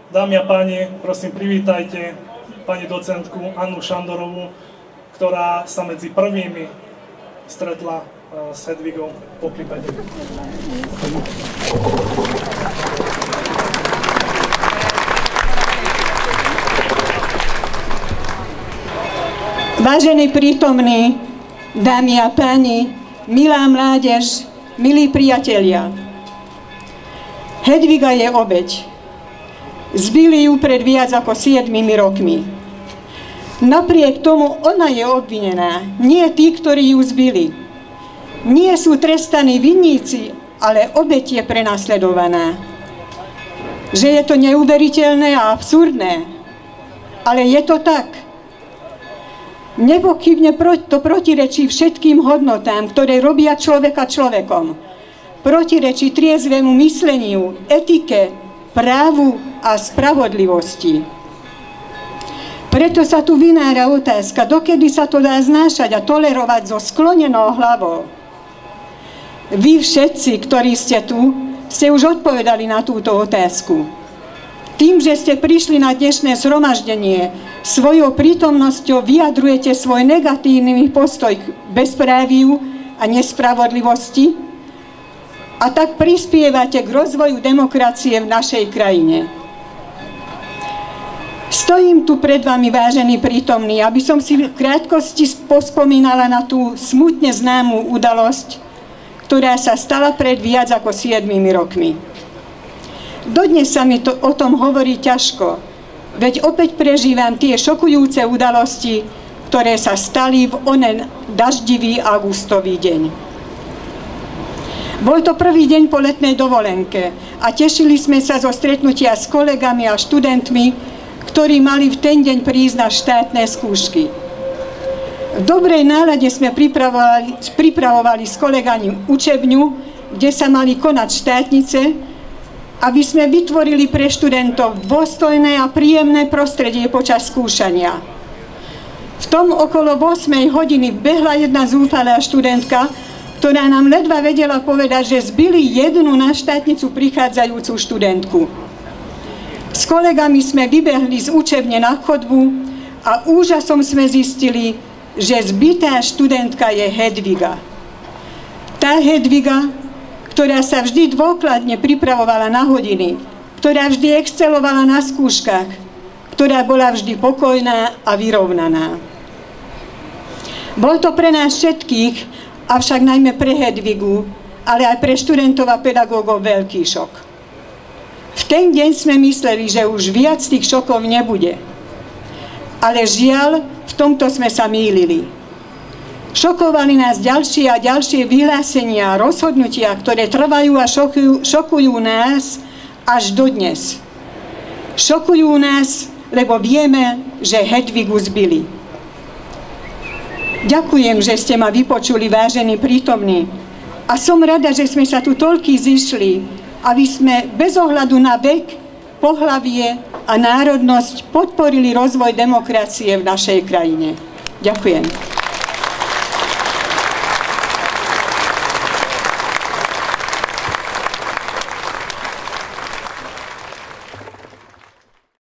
Dámy a páni, prosím, privítajte pani docentku Annu Šandorovú, ktorá sa medzi prvými stretla s Hedvigou. Poklipajte. Vážení prítomní, dámy a páni, milá mládež, milí priatelia. Hedviga je obeť. Zbili ju pred viac ako 7 rokmi. Napriek tomu ona je obvinená, nie tí, ktorí ju zbili. Nie sú trestaní vinníci, ale obeť je prenasledovaná. Že je to neuveriteľné a absurdné, ale je to tak. Nepochybne to protirečí všetkým hodnotám, ktoré robia človeka človekom. Protirečí triezvému mysleniu, etike, právu a spravodlivosti. Preto sa tu vynára otázka, dokedy sa to dá znášať a tolerovať so sklonenou hlavou. Vy všetci, ktorí ste tu, ste už odpovedali na túto otázku. Tým, že ste prišli na dnešné zhromaždenie, svojou prítomnosťou vyjadrujete svoj negatívny postoj k bezpráviu a nespravodlivosti a tak prispievate k rozvoju demokracie v našej krajine. Stojím tu pred vami, vážení prítomní, aby som si v krátkosti pospomínala na tú smutne známú udalosť, ktorá sa stala pred viac ako 7 rokmi. Dodnes sa mi o tom hovorí ťažko, veď opäť prežívam tie šokujúce udalosti, ktoré sa stali v onen daždivý augustový deň. Bol to prvý deň po letnej dovolenke a tešili sme sa zo stretnutia s kolegami a študentmi, ktorí mali v ten deň prísť na štátne skúšky. V dobrej nálade sme pripravovali s kolegami učebňu, kde sa mali konať štátnice, aby sme vytvorili pre študentov dôstojné a príjemné prostredie počas skúšania. V tom okolo 8 hodiny behla jedna zúfalá študentka, ktorá nám ledva vedela povedať, že zbili jednu na štátnicu prichádzajúcu študentku. S kolegami sme vybehli z učebne na chodbu a úžasom sme zistili, že zbitá študentka je Hedviga. Tá Hedviga, ktorá sa vždy dôkladne pripravovala na hodiny, ktorá vždy excelovala na skúškach, ktorá bola vždy pokojná a vyrovnaná. Bol to pre nás všetkých, avšak najmä pre Hedvigu, ale aj pre študentov a pedagógov veľký šok. V ten deň sme mysleli, že už viac tých šokov nebude. Ale žiaľ, v tomto sme sa mýlili. Šokovali nás ďalšie a ďalšie vyhlásenia a rozhodnutia, ktoré trvajú a šokujú nás až dodnes. Šokujú nás, lebo vieme, že Hedvigu zbili. Ďakujem, že ste ma vypočuli, vážení prítomní. A som rada, že sme sa tu toľkí zišli, aby sme bez ohľadu na vek, pohlavie a národnosť podporili rozvoj demokracie v našej krajine. Ďakujem.